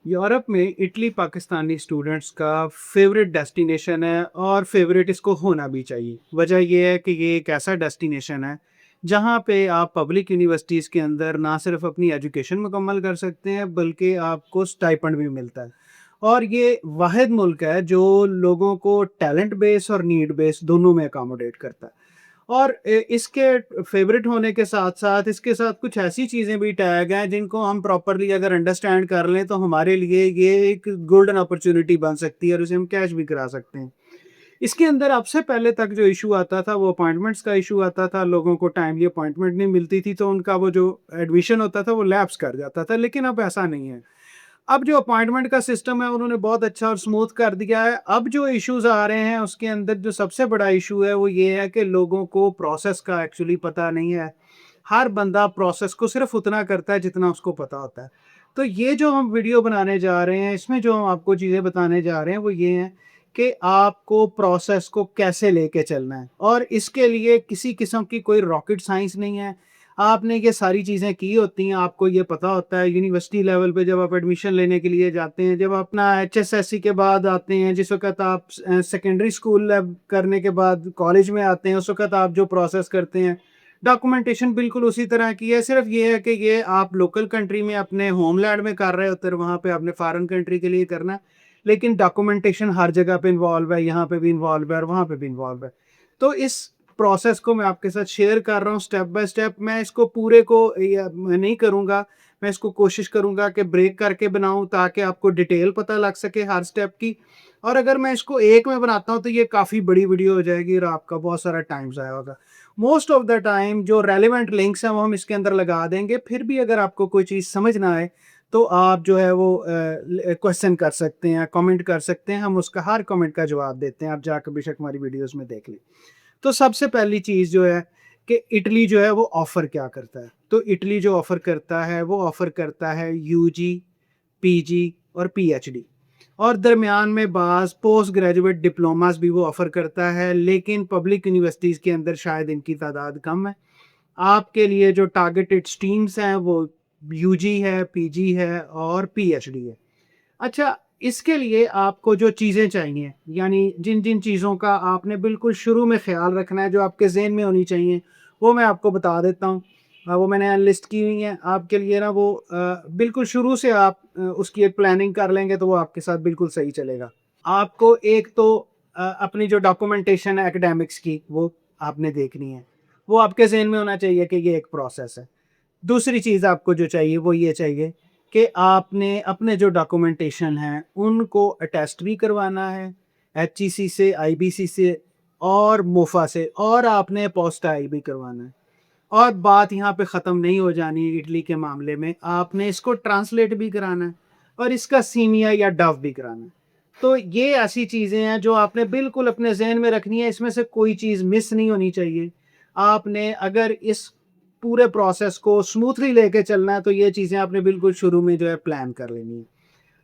Europe में Italy Pakistani students का favourite destination है और फेवरेट इसको होना भी चाहिए। वजह ये है कि ये एक ऐसा डेस्टिनेशन है जहाँ पे आप पब्लिक यूनिवर्सिटीज़ के अंदर ना सिर्फ अपनी एजुकेशन मुकम्मल कर सकते हैं बल्कि आपको स्टाइपेंड भी मिलता है। और ये वाहिद मुल्क है जो लोगों को टैलेंट बेस और नीड बेस दोनों में अकोमोडेट करता है। और इसके फेवरेट होने के साथ-साथ इसके साथ कुछ ऐसी चीज़ें भी टैग हैं जिनको हम प्रॉपर्ली अगर अंडरस्टैंड कर लें तो हमारे लिए ये एक गोल्डन अपॉर्च्युनिटी बन सकती है और उसे हम कैश भी करा सकते हैं। इसके अंदर अब से पहले तक जो इश्यू आता था वो अपॉइंटमेंट्स का इश्यू आता था, लोगों को टाइमली अपॉइंटमेंट नहीं मिलती थी तो उनका वो जो एडमिशन होता था वो लैप्स कर जाता था, लेकिन अब ऐसा नहीं है। अब जो अपॉइंटमेंट का सिस्टम है उन्होंने बहुत अच्छा और स्मूथ कर दिया है। अब जो इश्यूज़ आ रहे हैं उसके अंदर जो सबसे बड़ा इश्यू है वो ये है कि लोगों को प्रोसेस का एक्चुअली पता नहीं है। हर बंदा प्रोसेस को सिर्फ़ उतना करता है जितना उसको पता होता है। तो ये जो हम वीडियो बनाने जा रहे हैं इसमें जो हम आपको चीज़ें बताने जा रहे हैं वो ये हैं कि आपको प्रोसेस को कैसे लेके चलना है और इसके लिए किसी किस्म की कोई रॉकेट साइंस नहीं है। आपने ये सारी चीज़ें की होती हैं, आपको ये पता होता है यूनिवर्सिटी लेवल पे जब आप एडमिशन लेने के लिए जाते हैं, जब अपना एचएसएससी के बाद आते हैं, जिस वक़्त आप सेकेंडरी स्कूल करने के बाद कॉलेज में आते हैं, उस वक़्त आप जो प्रोसेस करते हैं, डॉक्यूमेंटेशन बिल्कुल उसी तरह की है। सिर्फ़ ये है कि ये आप लोकल कंट्री में अपने होमलैंड में कर रहे होते हैं, वहाँ पे आपने फॉरेन कंट्री के लिए करना है, लेकिन डॉक्यूमेंटेशन हर जगह पे इन्वॉल्व है, यहाँ पे भी इन्वॉल्व है और वहाँ पे भी इन्वॉल्व है। तो इस प्रोसेस को मैं आपके साथ शेयर कर रहा हूँ स्टेप बाय स्टेप। मैं इसको पूरे को मैं नहीं करूँगा, मैं इसको कोशिश करूँगा कि ब्रेक करके बनाऊँ ताकि आपको डिटेल पता लग सके हर स्टेप की। और अगर मैं इसको एक में बनाता हूँ तो ये काफ़ी बड़ी वीडियो हो जाएगी और आपका बहुत सारा टाइम ज़ाया होगा। मोस्ट ऑफ द टाइम जो रेलेवेंट लिंक्स हैं वो हम इसके अंदर लगा देंगे, फिर भी अगर आपको कोई चीज़ समझ ना आए तो आप जो है वो क्वेश्चन कर सकते हैं, कमेंट कर सकते हैं, हम उसका हर कमेंट का जवाब देते हैं। आप जाकर बेशक हमारी वीडियोज़ में देख लें। तो सबसे पहली चीज़ जो है कि इटली जो है वो ऑफ़र क्या करता है? तो इटली जो ऑफ़र करता है वो ऑफ़र करता है यूजी, पीजी और पीएचडी और दरमियान में बाज़ पोस्ट ग्रेजुएट डिप्लोमास भी वो ऑफ़र करता है, लेकिन पब्लिक यूनिवर्सिटीज़ के अंदर शायद इनकी तादाद कम है। आपके लिए जो टारगेटेड स्ट्रीम्स हैं वो यूजी है, पीजी है और पीएचडी है। अच्छा, इसके लिए आपको जो चीज़ें चाहिए, यानी जिन-जिन चीज़ों का आपने बिल्कुल शुरू में ख़्याल रखना है, जो आपके ज़हन में होनी चाहिए, वो मैं आपको बता देता हूँ। वो मैंने यहाँ लिस्ट की हुई हैं, आपके लिए ना वो बिल्कुल शुरू से आप उसकी एक प्लानिंग कर लेंगे, तो वो आपके साथ बिल्कुल सही चलेगा। आपको एक तो अपनी जो डॉक्यूमेंटेशन है एकेडमिक्स की, वो आपने देखनी है। वो आपके ज़हन में होना चाहिए कि ये एक प्रोसेस है। दूसरी चीज़ आपको जो चाहिए वो ये चाहिए कि आपने अपने जो डॉक्यूमेंटेशन हैं उनको अटेस्ट भी करवाना है एचईसी से, आईबीसी से और मोफा से, और आपने पोस्टाई भी करवाना है। और बात यहाँ पे ख़त्म नहीं हो जानी इटली के मामले में, आपने इसको ट्रांसलेट भी कराना है और इसका सीमिया या डव भी कराना है। तो ये ऐसी चीज़ें हैं जो आपने बिल्कुल अपने ज़हन में रखनी है, इसमें से कोई चीज़ मिस नहीं होनी चाहिए। आपने अगर इस पूरे प्रोसेस को स्मूथली लेके चलना है तो ये चीज़ें आपने बिल्कुल शुरू में जो है प्लान कर लेनी है।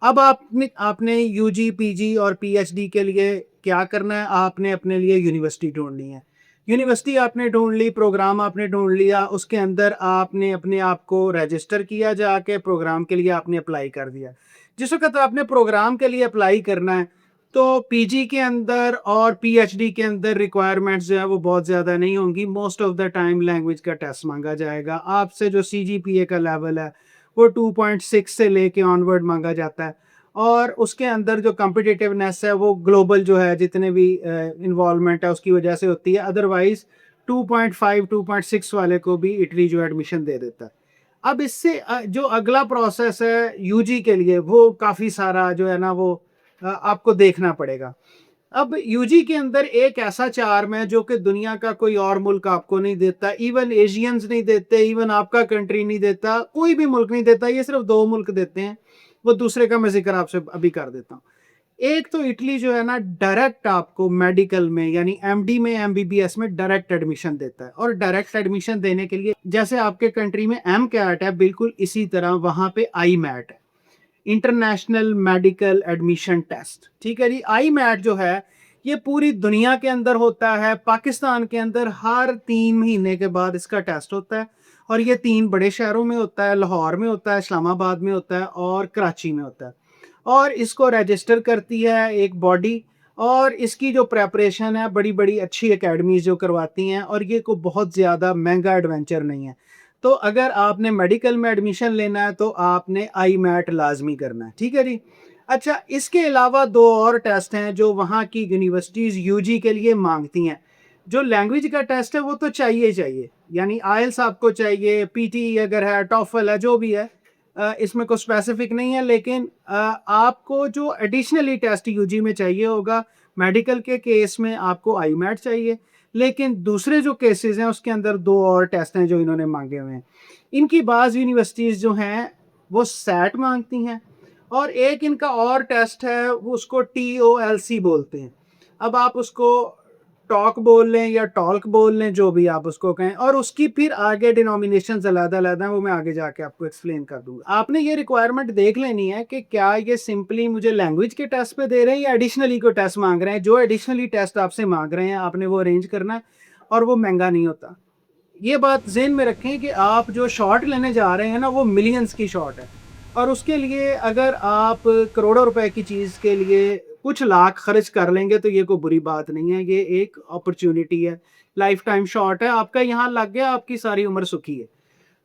अब आपने आपने यूजी, पीजी और पीएचडी के लिए क्या करना है? आपने अपने लिए यूनिवर्सिटी ढूँढनी है। यूनिवर्सिटी आपने ढूँढ ली, प्रोग्राम आपने ढूँढ लिया, उसके अंदर आपने अपने आप को रजिस्टर किया जाके, प्रोग्राम के लिए आपने अप्लाई कर दिया। जिस वक़्त आपने प्रोग्राम के लिए अप्लाई करना है, तो पीजी के अंदर और पीएचडी के अंदर रिक्वायरमेंट्स जो है वो बहुत ज़्यादा नहीं होंगी। Most of the time language का टेस्ट माँगा जाएगा। आपसे जो सीजीपीए का लेवल है वो 2.6 से लेके ऑनवर्ड माँगा जाता है और उसके अंदर जो कॉम्पिटिटिवनेस है वो ग्लोबल जो है जितने भी इन्वॉल्वमेंट है उसकी वजह से होती है। अदरवाइज़ 2.5 2.6 वाले को भी इटली जो एडमिशन दे देता है। अब इससे जो अगला प्रोसेस है यूजी के लिए वो काफ़ी सारा जो है ना वो आपको देखना पड़ेगा। अब यूजी के अंदर एक ऐसा चार्म है जो कि दुनिया का कोई और मुल्क आपको नहीं देता, इवन एशियंस नहीं देते, इवन आपका कंट्री नहीं देता, कोई भी मुल्क नहीं देता, ये सिर्फ 2 मुल्क देते हैं। वो दूसरे का मैं ज़िक्र आपसे अभी कर देता हूँ। एक तो इटली जो है ना डायरेक्ट आपको मेडिकल में यानी एमडी में, एमबीबीएस में डायरेक्ट एडमिशन देता है और डायरेक्ट एडमिशन देने के लिए जैसे आपके कंट्री में एमकैट है, बिल्कुल इसी तरह वहाँ पे आईमैट है। इंटरनेशनल मेडिकल एडमिशन टेस्ट, ठीक है जी। आई मैट जो है ये पूरी दुनिया के अंदर होता है, पाकिस्तान के अंदर हर 3 महीने के बाद इसका टेस्ट होता है और ये 3 बड़े शहरों में होता है, लाहौर में होता है, इस्लामाबाद में होता है और कराची में होता है। और इसको रजिस्टर करती है एक बॉडी, और इसकी जो प्रेपरेशन है बड़ी-बड़ी अच्छी एकेडमीज़ जो करवाती हैं, और ये कोई बहुत ज़्यादा महँगा एडवेंचर नहीं है। तो अगर आपने मेडिकल में एडमिशन लेना है तो आपने आईमैट लाज़मी करना है, ठीक है जी? अच्छा, इसके अलावा 2 और टेस्ट हैं जो वहाँ की यूनिवर्सिटीज़ यूजी के लिए माँगती हैं। जो लैंग्वेज का टेस्ट है वो तो चाहिए ही चाहिए, यानी आइल्स आपको चाहिए, पीटी अगर है, टॉफल है, जो भी है, इसमें कोई स्पेसिफिक नहीं है, लेकिन आपको जो एडिशनली टेस्ट यूजी में चाहिए होगा, मेडिकल के केस में आपको आईमैट चाहिए, लेकिन दूसरे जो केसेस हैं उसके अंदर 2 और टेस्ट हैं जो इन्होंने मांगे हुए हैं। इनकी बाज़ यूनिवर्सिटीज़ जो हैं वो सैट मांगती हैं, और एक इनका और टेस्ट है वो उसको टीओएलसी बोलते हैं। अब आप उसको टॉक बोल लें या टॉल्क बोल लें, जो भी आप उसको कहें, और उसकी फिर आगे डिनोमिनेशंस अलग-अलग हैं, वो मैं आगे जाके आपको एक्सप्लेन कर दूँगा। आपने ये रिक्वायरमेंट देख लेनी है कि क्या ये सिंपली मुझे लैंग्वेज के टेस्ट पे दे रहे हैं या एडिशनली कोई टेस्ट माँग रहे हैं। जो एडिशनली टेस्ट आपसे माँग रहे हैं, आपने वो अरेंज करना है, और वो महँगा नहीं होता। ये बात ज़हन में रखें कि आप जो शॉट लेने जा रहे हैं ना, वो मिलियंस की शॉट है, और उसके लिए अगर आप करोड़ों रुपए की चीज़ के लिए कुछ लाख खर्च कर लेंगे तो ये कोई बुरी बात नहीं है, ये एक अपॉर्च्युनिटी है, लाइफ टाइम शॉट है, आपका यहाँ लग गया, आपकी सारी उम्र सुखी है।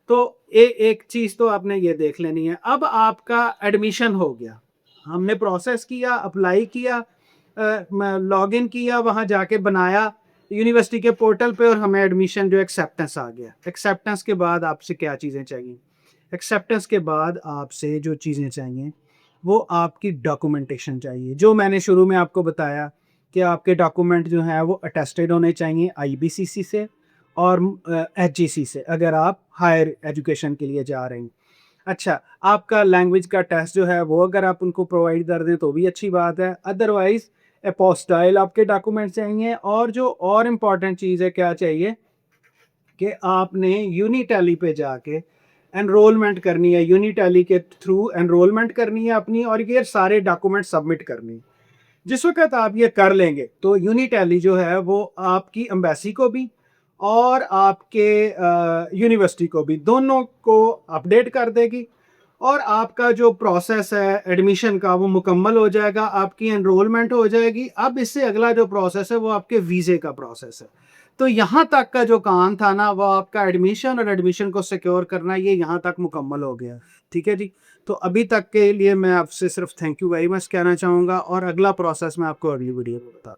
तो एक चीज़ तो आपने ये देख लेनी है। अब आपका एडमिशन हो गया, हमने प्रोसेस किया, अप्लाई किया, लॉगिन किया, वहाँ जाके बनाया यूनिवर्सिटी के पोर्टल पे, और हमें एडमिशन जो एक्सेप्टेंस आ गया। एक्सेप्टेंस के बाद आपसे क्या चीज़ें चाहिए? एक्सेप्टेंस के बाद आपसे जो चीज़ें चाहिए, वो आपकी डॉक्यूमेंटेशन चाहिए। जो मैंने शुरू में आपको बताया कि आपके डॉक्यूमेंट जो हैं वो अटेस्टेड होने चाहिए आईबीसीसी से और एचजीसी से, अगर आप हायर एजुकेशन के लिए जा रहे हैं। अच्छा, आपका लैंग्वेज का टेस्ट जो है वो अगर आप उनको प्रोवाइड कर दें तो भी अच्छी बात है। अदरवाइज़ अपोस्टाइल आपके डॉक्यूमेंट चाहिए, और जो और इम्पोर्टेंट चीज़ है क्या चाहिए कि आपने यूनिटैली पे जाके एनरोलमेंट करनी है, यूनिटैली के थ्रू एनरोलमेंट करनी है अपनी, और ये सारे डॉक्यूमेंट सबमिट करनी है। जिस वक़्त आप ये कर लेंगे तो यूनिटैली जो है वो आपकी एम्बेसी को भी और आपके यूनिवर्सिटी को भी, दोनों को अपडेट कर देगी, और आपका जो प्रोसेस है एडमिशन का वो मुकम्मल हो जाएगा, आपकी एनरोलमेंट हो जाएगी। अब इससे अगला जो प्रोसेस है वो आपके वीज़े का प्रोसेस है। तो यहाँ तक का जो काम था ना, वो आपका एडमिशन और एडमिशन को सिक्योर करना, ये यहाँ तक मुकम्मल हो गया। ठीक है जी? तो अभी तक के लिए मैं आपसे सिर्फ थैंक यू वेरी मच कहना चाहूँगा, और अगला प्रोसेस मैं आपको अगली वीडियो में बता